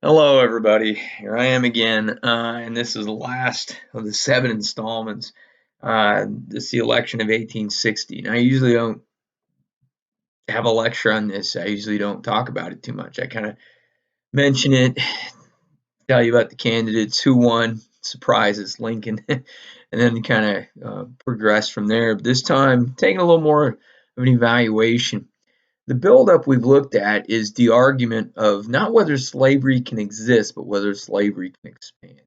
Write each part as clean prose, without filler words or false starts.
Hello, everybody. Here I am again, and this is the last of the 7 installments. This is the election of 1860. Now, I usually don't have a lecture on this. I usually don't talk about it too much. I kind of mention it, tell you about the candidates, who won, surprises, Lincoln, and then kind of progress from there. But this time, taking a little more of an evaluation. The buildup we've looked at is the argument of not whether slavery can exist, but whether slavery can expand.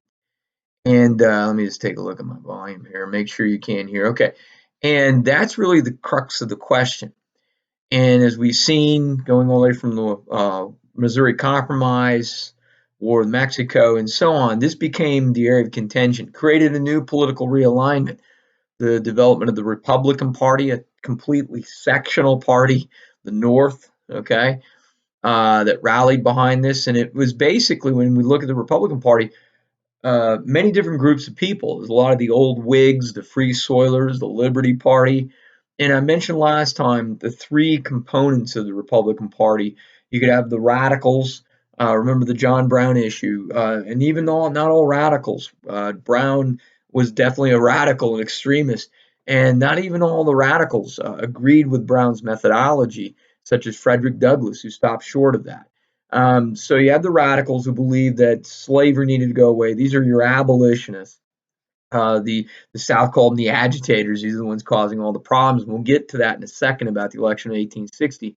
And let me just take a look at my volume here, make sure you can hear. Okay. And that's really the crux of the question. And as we've seen, going all the way from the Missouri Compromise, War with Mexico, and so on, this became the area of contention, created a new political realignment, the development of the Republican Party, a completely sectional party, the North, okay, that rallied behind this. And it was basically, when we look at the Republican Party, many different groups of people. There's a lot of the old Whigs, the Free Soilers, the Liberty Party. And I mentioned last time the three components of the Republican Party. You could have the radicals. Remember the John Brown issue. And even though not all radicals, Brown was definitely a radical and extremist. And not even all the radicals agreed with Brown's methodology, such as Frederick Douglass, who stopped short of that. So you have the radicals who believe that slavery needed to go away. These are your abolitionists. The South called them the agitators. These are the ones causing all the problems. We'll get to that in a second about the election of 1860.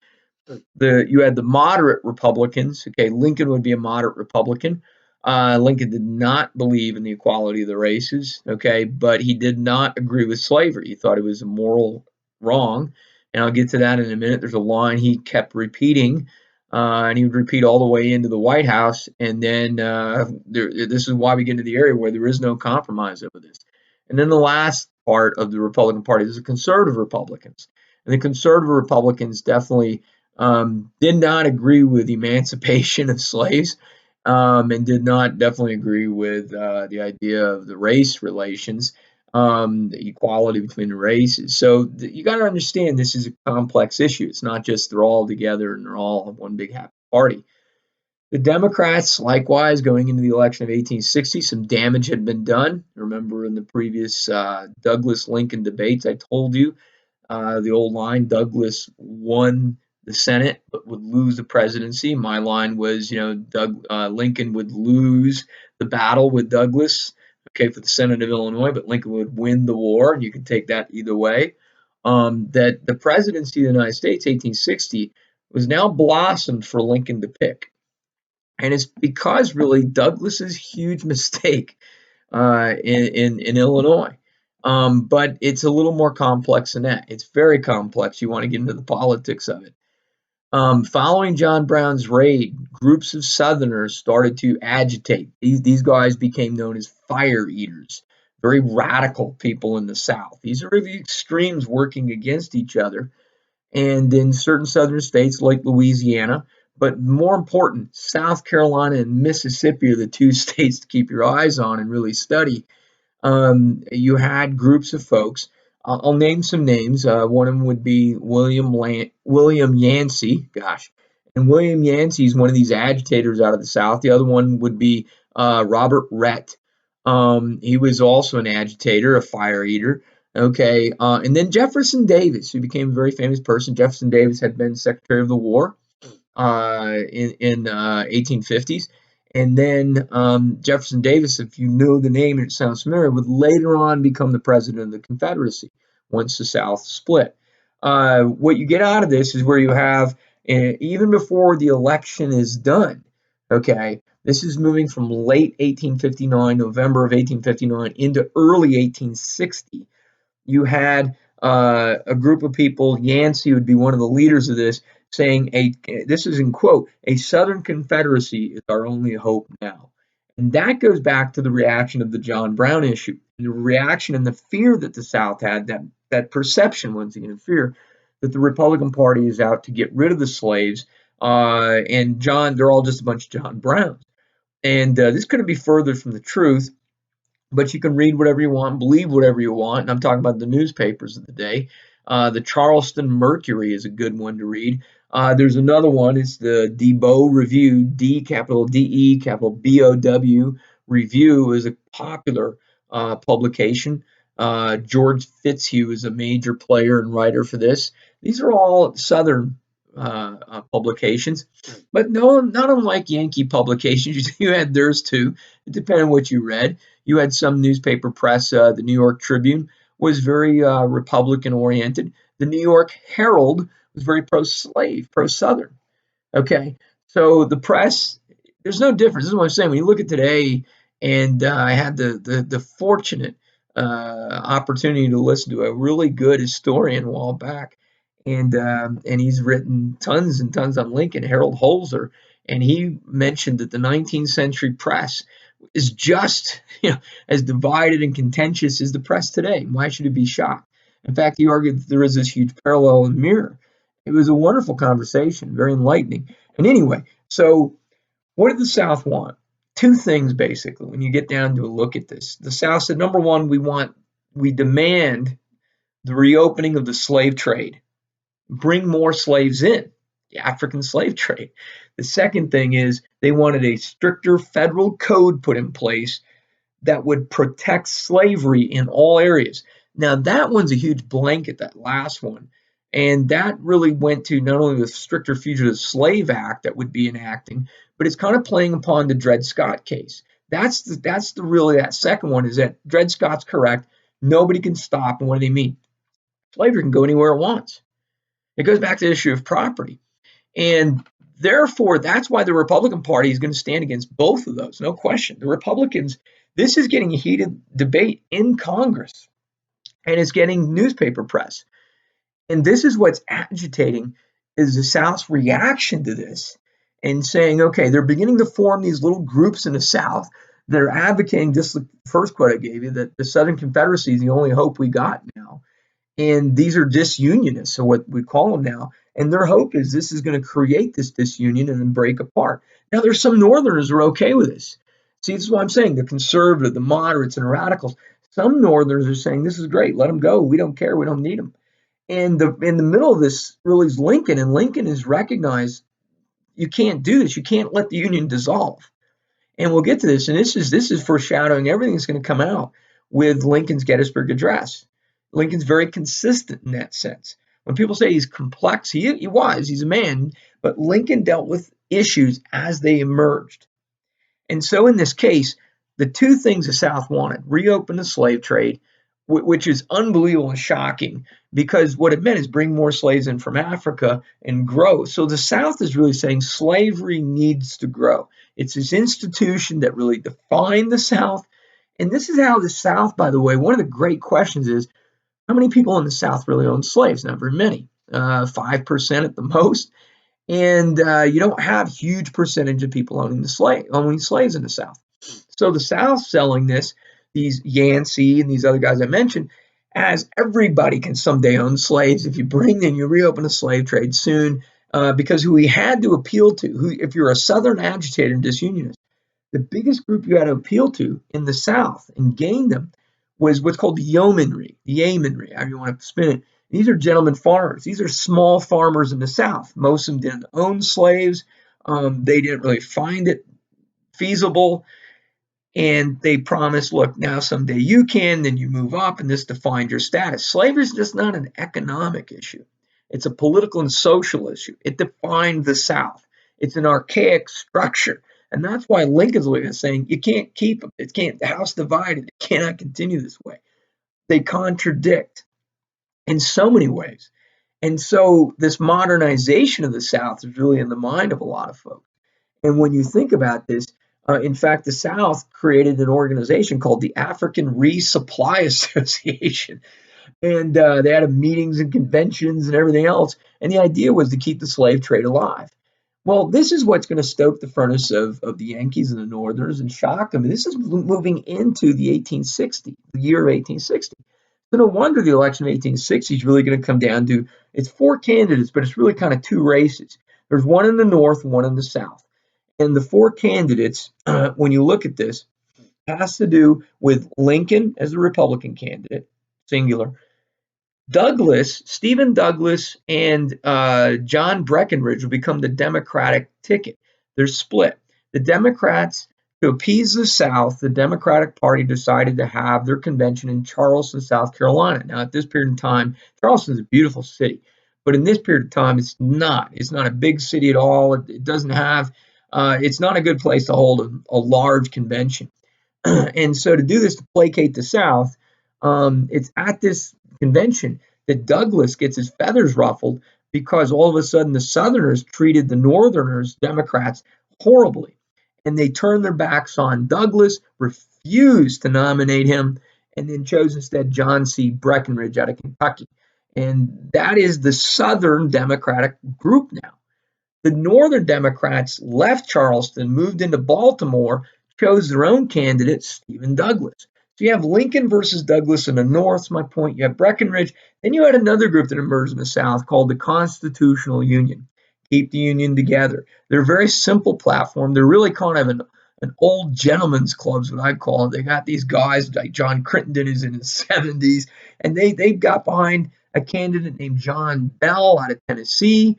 You had the moderate Republicans. Okay, Lincoln would be a moderate Republican. Lincoln did not believe in the equality of the races. Okay, but he did not agree with slavery. He thought it was a moral wrong, and I'll get to that in a minute. There's a line he kept repeating, and he would repeat all the way into the White House. And then this is why we get into the area where there is no compromise over this. And then the last part of the Republican Party is the conservative Republicans, and the conservative Republicans definitely did not agree with emancipation of slaves, and did not definitely agree with the idea of the race relations, the equality between the races. So you got to understand this is a complex issue. It's not just they're all together and they're all one big happy party. The Democrats, likewise, going into the election of 1860, some damage had been done. Remember in the previous Douglas Lincoln debates, I told you the old line, Douglas won the Senate but would lose the presidency. My line was, Lincoln would lose the battle with Douglas, okay, for the Senate of Illinois, but Lincoln would win the war, and you can take that either way. That the presidency of the United States, 1860, was now blossomed for Lincoln to pick. And it's because really Douglas's huge mistake in Illinois. But it's a little more complex than that. It's very complex. You want to get into the politics of it. Following John Brown's raid, groups of Southerners started to agitate. These guys became known as fire eaters, very radical people in the South. These are the extremes working against each other. And in certain Southern states like Louisiana, but more important, South Carolina and Mississippi are the two states to keep your eyes on and really study. You had groups of folks. I'll name some names. One of them would be William Yancey. Gosh, and William Yancey is one of these agitators out of the South. The other one would be Robert Rhett. He was also an agitator, a fire eater. Okay, and then Jefferson Davis, who became a very famous person. Jefferson Davis had been Secretary of the War in 1850s. And then Jefferson Davis, if you know the name and it sounds familiar, would later on become the president of the Confederacy once the South split. What you get out of this is where you have, even before the election is done, okay, this is moving from late 1859, November of 1859, into early 1860. You had a group of people, Yancey would be one of the leaders of this, saying, this is in quote, a Southern Confederacy is our only hope now. And that goes back to the reaction of the John Brown issue, the reaction and the fear that the South had, that perception, once again, of fear, that the Republican Party is out to get rid of the slaves. They're all just a bunch of John Browns. And this couldn't be further from the truth. But you can read whatever you want, believe whatever you want. And I'm talking about the newspapers of the day. The Charleston Mercury is a good one to read. There's another one. It's the DeBow Review. D capital DE capital BOW Review is a popular publication. George Fitzhugh is a major player and writer for this. These are all Southern publications, but no, not unlike Yankee publications. You had theirs too. It depended on what you read. You had some newspaper press. The New York Tribune was very Republican oriented. The New York Herald was very pro-slave, pro-Southern. Okay, so the press, there's no difference. This is what I'm saying. When you look at today, and I had the fortunate opportunity to listen to a really good historian a while back, and he's written tons and tons on Lincoln, Harold Holzer, and he mentioned that the 19th century press is just as divided and contentious as the press today. Why should it be shocked? In fact, he argued that there is this huge parallel and mirror. It was a wonderful conversation, very enlightening. And anyway, so what did the South want? Two things basically. When you get down to a look at this, the South said, number one, we demand the reopening of the slave trade, bring more slaves in, the African slave trade. The second thing is they wanted a stricter federal code put in place that would protect slavery in all areas. Now, that one's a huge blanket, that last one. And that really went to not only the stricter Fugitive Slave Act that would be enacting, but it's kind of playing upon the Dred Scott case. That's really that second one, is that Dred Scott's correct. Nobody can stop. And what do they mean? Slavery can go anywhere it wants. It goes back to the issue of property. And therefore, that's why the Republican Party is going to stand against both of those, no question. The Republicans, this is getting a heated debate in Congress, and it's getting newspaper press. And this is what's agitating, is the South's reaction to this and saying, okay, they're beginning to form these little groups in the South that are advocating just the first quote I gave you, that the Southern Confederacy is the only hope we got now. And these are disunionists, so what we call them now. And their hope is this is going to create this disunion and then break apart. Now, there's some Northerners who are okay with this. See, this is what I'm saying. The conservative, the moderates, and radicals. Some Northerners are saying this is great. Let them go. We don't care. We don't need them. And in the middle of this really is Lincoln, and Lincoln has recognized you can't do this. You can't let the Union dissolve. And we'll get to this. And this is foreshadowing everything that's going to come out with Lincoln's Gettysburg Address. Lincoln's very consistent in that sense. When people say he's complex, he was. He's a man. But Lincoln dealt with issues as they emerged. And so in this case, the two things the South wanted, reopen the slave trade, which is unbelievable and shocking, because what it meant is bring more slaves in from Africa and grow. So the South is really saying slavery needs to grow. It's this institution that really defined the South. And this is how the South, by the way, one of the great questions is, how many people in the South really own slaves? Not very many, 5% at the most. And you don't have huge percentage of people owning slaves in the South. So the South selling this, these Yancey and these other guys I mentioned, as everybody can someday own slaves if you reopen a slave trade soon, because who we had to appeal to, if you're a Southern agitator and disunionist, the biggest group you had to appeal to in the South and gain them was what's called the yeomanry, however you want to spin it. These are gentlemen farmers. These are small farmers in the South. Most of them didn't own slaves. They didn't really find it feasible. And they promised, look, now someday you can, then you move up, and this defined your status. Slavery is just not an economic issue. It's a political and social issue. It defined the South. It's an archaic structure. And that's why Lincoln's looking at saying, you can't keep them. It can't, the house divided. It cannot continue this way. They contradict in so many ways. And so this modernization of the South is really in the mind of a lot of folks. And when you think about this, in fact, the South created an organization called the African Resupply Association. And they had meetings and conventions and everything else. And the idea was to keep the slave trade alive. Well, this is what's going to stoke the furnace of the Yankees and the Northerners and shock them. And this is moving into the 1860, the year of 1860. So no wonder the election of 1860 is really going to come down to, it's four candidates, but it's really kind of two races. There's one in the North, one in the South. And the four candidates, when you look at this, has to do with Lincoln as the Republican candidate, singular, Stephen Douglas and John Breckinridge will become the Democratic ticket. They're split. The Democrats, to appease the South, the Democratic Party decided to have their convention in Charleston, South Carolina. Now, at this period in time, Charleston is a beautiful city, but in this period of time, it's not. It's not a big city at all. It doesn't have. It's not a good place to hold a large convention. And so to do this to placate the South, it's at this convention that Douglas gets his feathers ruffled because all of a sudden the Southerners treated the Northerners, Democrats, horribly. And they turned their backs on Douglas, refused to nominate him, and then chose instead John C. Breckinridge out of Kentucky. And that is the Southern Democratic group now. The Northern Democrats left Charleston, moved into Baltimore, chose their own candidate, Stephen Douglas. So you have Lincoln versus Douglas in the North, is my point. You have Breckinridge. Then you had another group that emerged in the South called the Constitutional Union. Keep the Union together. They're a very simple platform. They're really kind of an old gentleman's club, is what I call it. They got these guys like John Crittenden, who's in his 70s, and they got behind a candidate named John Bell out of Tennessee.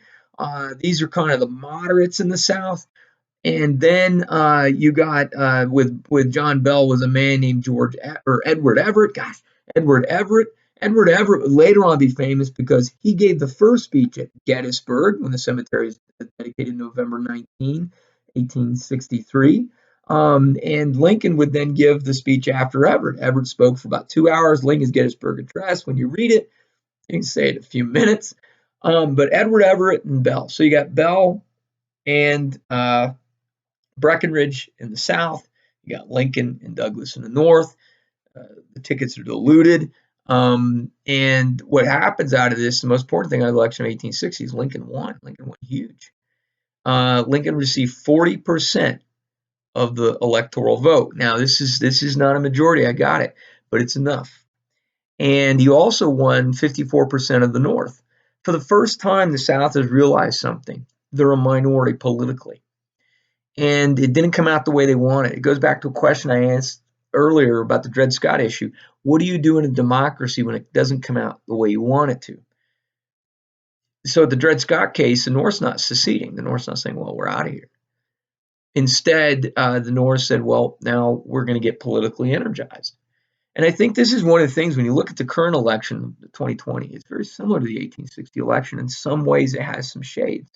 These are kind of the moderates in the South. And then you got with John Bell was a man named Edward Everett. Gosh, Edward Everett. Edward Everett would later on be famous because he gave the first speech at Gettysburg when the cemetery is dedicated November 19, 1863. And Lincoln would then give the speech after Everett. Everett spoke for about 2 hours. Lincoln's Gettysburg Address, when you read it, you can say it in a few minutes. But Edward Everett and Bell. So you got Bell and Breckinridge in the South. You got Lincoln and Douglas in the North. The tickets are diluted. And what happens out of this, the most important thing out of the election of 1860 is Lincoln won. Lincoln won huge. Lincoln received 40% of the electoral vote. Now, this is not a majority. I got it, but it's enough. And he also won 54% of the North. For the first time, the South has realized something. They're a minority politically. And it didn't come out the way they wanted. It goes back to a question I asked earlier about the Dred Scott issue. What do you do in a democracy when it doesn't come out the way you want it to? So the Dred Scott case, the North's not seceding. The North's not saying, well, we're out of here. Instead, the North said, well, now we're going to get politically energized. And I think this is one of the things when you look at the current election, the 2020, it's very similar to the 1860 election. In some ways, it has some shades.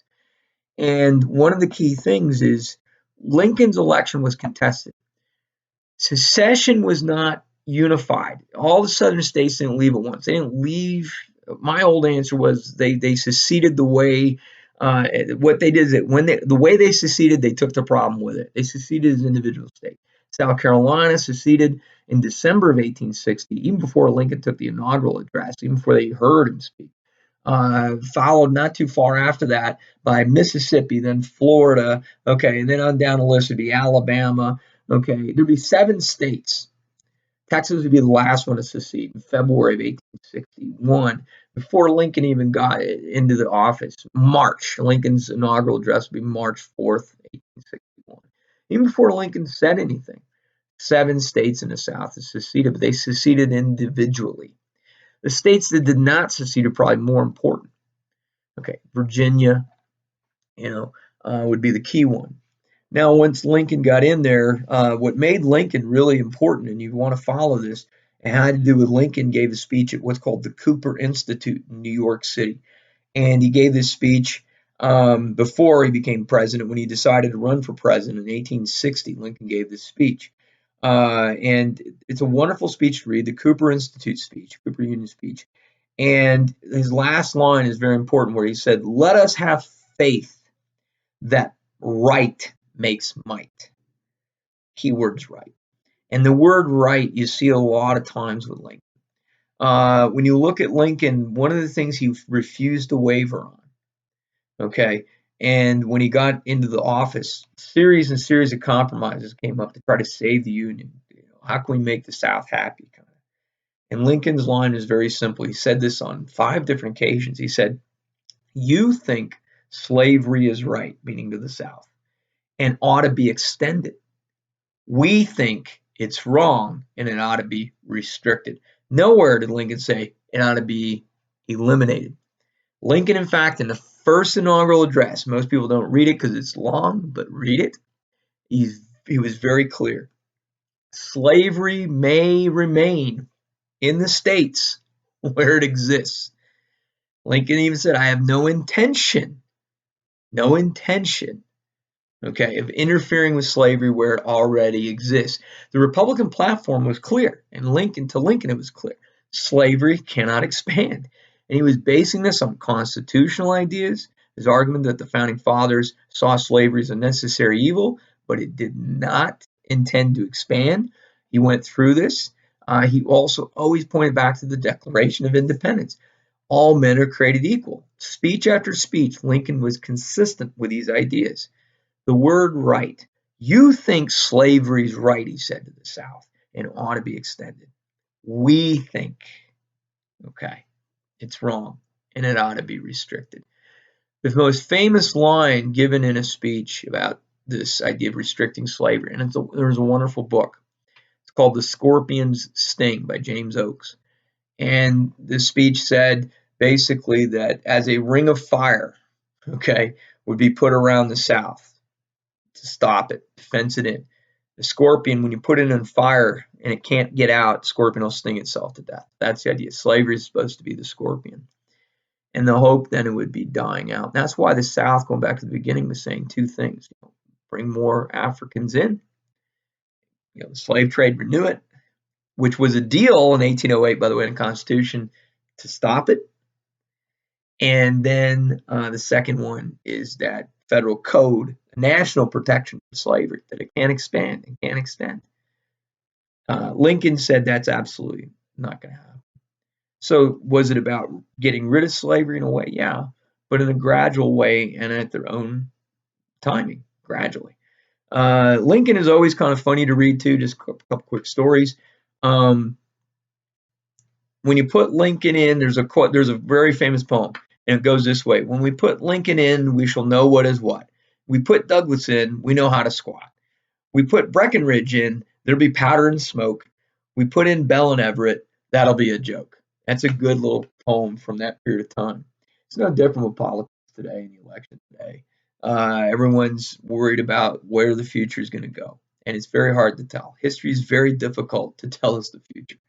And one of the key things is Lincoln's election was contested. Secession was not unified. All the southern states didn't leave at once. They didn't leave. My old answer was they seceded the way what they did is that the way they seceded, they took the problem with it. They seceded as individual states. South Carolina seceded in December of 1860, even before Lincoln took the inaugural address, even before they heard him speak. Followed not too far after that by Mississippi, then Florida, okay, and then on down the list would be Alabama, okay. There'd be 7 states. Texas would be the last one to secede in February of 1861, before Lincoln even got into the office. March, Lincoln's inaugural address would be March 4th, 1861. Even before Lincoln said anything, 7 states in the South had seceded, but they seceded individually. The states that did not secede are probably more important. Okay, Virginia, would be the key one. Now, once Lincoln got in there, what made Lincoln really important, and you want to follow this, it had to do with Lincoln gave a speech at what's called the Cooper Institute in New York City. And he gave this speech before he became president. When he decided to run for president in 1860, Lincoln gave this speech. And it's a wonderful speech to read, the Cooper Institute speech, Cooper Union speech. And his last line is very important, where he said, "Let us have faith that right makes might." Keyword's right. And the word right you see a lot of times with Lincoln. When you look at Lincoln, one of the things he refused to waver on, okay, and when he got into the office, series and series of compromises came up to try to save the Union. How can we make the South happy? And Lincoln's line is very simple. He said this on 5 different occasions. He said, "You think slavery is right," meaning to the South, "and ought to be extended. We think it's wrong and it ought to be restricted." Nowhere did Lincoln say it ought to be eliminated. Lincoln, in fact, in the first inaugural address, most people don't read it because it's long, but read it. He was very clear. Slavery may remain in the states where it exists. Lincoln even said, I have no intention, okay, of interfering with slavery where it already exists. The Republican platform was clear, and to Lincoln it was clear. Slavery cannot expand. And he was basing this on constitutional ideas, his argument that the founding fathers saw slavery as a necessary evil, but it did not intend to expand. He went through this. He also always pointed back to the Declaration of Independence. All men are created equal. Speech after speech, Lincoln was consistent with these ideas. The word right. You think slavery's right, he said to the South, and it ought to be extended. We think, okay, it's wrong, and it ought to be restricted. The most famous line given in a speech about this idea of restricting slavery, and there's a wonderful book. It's called The Scorpion's Sting by James Oakes. And the speech said basically that as a ring of fire, okay, would be put around the South to stop it, to fence it in. The scorpion, when you put it in fire and it can't get out, the scorpion will sting itself to death. That's the idea. Slavery is supposed to be the scorpion. And the hope then it would be dying out. That's why the South, going back to the beginning, was saying two things. Bring more Africans in. The slave trade, renew it, which was a deal in 1808, by the way, in the Constitution to stop it. And then the second one is that federal code, national protection for slavery, that it can't expand, it can't extend. Lincoln said that's absolutely not going to happen. So was it about getting rid of slavery in a way? Yeah, but in a gradual way and at their own timing, gradually. Lincoln is always kind of funny to read too, just a couple quick stories. When you put Lincoln in, there's a very famous poem, and it goes this way. When we put Lincoln in, we shall know what is what. We put Douglas in, we know how to squat. We put Breckinridge in, there'll be powder and smoke. We put in Bell and Everett, that'll be a joke. That's a good little poem from that period of time. It's no different with politics today and the election today. Everyone's worried about where the future is going to go, and it's very hard to tell. History is very difficult to tell us the future.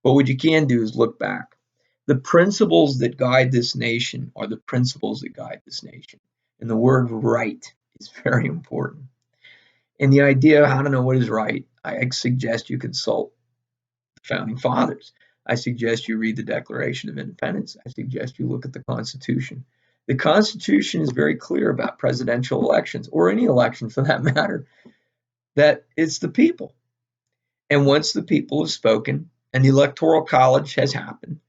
But what you can do is look back. The principles that guide this nation are the principles that guide this nation. And the word right is very important. And the idea of how to know what is right, I suggest you consult the founding fathers. I suggest you read the Declaration of Independence. I suggest you look at the Constitution. The Constitution is very clear about presidential elections, or any election for that matter, that it's the people. And once the people have spoken and the Electoral College has happened,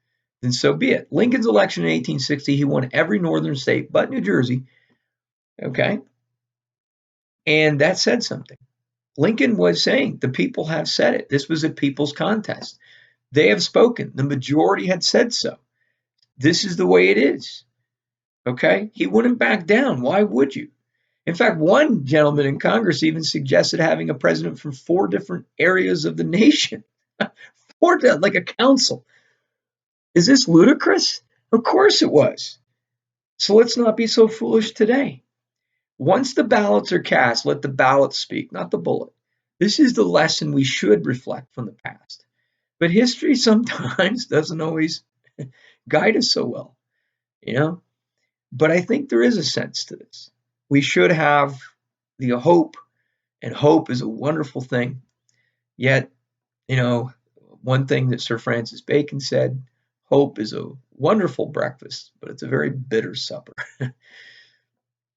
then so be it. Lincoln's election in 1860, he won every northern state but New Jersey. Okay? And that said something. Lincoln was saying the people have said it. This was a people's contest. They have spoken. The majority had said so. This is the way it is. Okay? He wouldn't back down. Why would you? In fact, one gentleman in Congress even suggested having a president from 4 different areas of the nation. Like a council. Is this ludicrous? Of course it was. So let's not be so foolish today. Once the ballots are cast, let the ballot speak, not the bullet. This is the lesson we should reflect from the past. But history sometimes doesn't always guide us so well, But I think there is a sense to this. We should have the hope, and hope is a wonderful thing. Yet, one thing that Sir Francis Bacon said, hope is a wonderful breakfast, but it's a very bitter supper.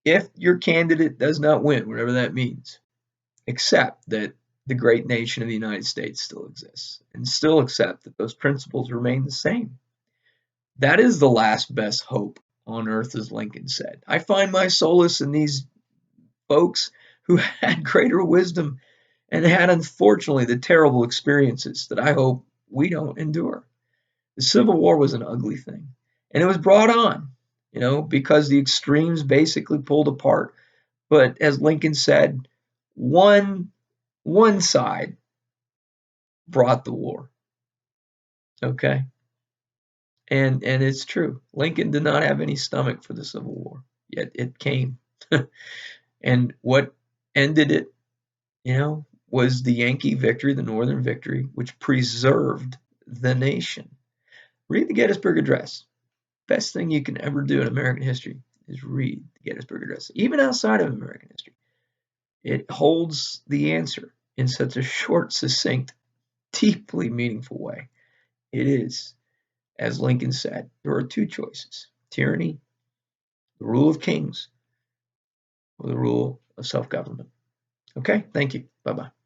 If your candidate does not win, whatever that means, accept that the great nation of the United States still exists, and still accept that those principles remain the same. That is the last best hope on earth, as Lincoln said. I find my solace in these folks who had greater wisdom and had, unfortunately, the terrible experiences that I hope we don't endure. The Civil War was an ugly thing, and it was brought on, because the extremes basically pulled apart. But as Lincoln said, one side brought the war. Okay? And it's true. Lincoln did not have any stomach for the Civil War, yet it came. And what ended it, was the Yankee victory, the Northern victory, which preserved the nation. Read the Gettysburg Address. Best thing you can ever do in American history is read the Gettysburg Address, even outside of American history. It holds the answer in such a short, succinct, deeply meaningful way. It is, as Lincoln said, there are two choices: tyranny, the rule of kings, or the rule of self government. Okay, thank you. Bye bye.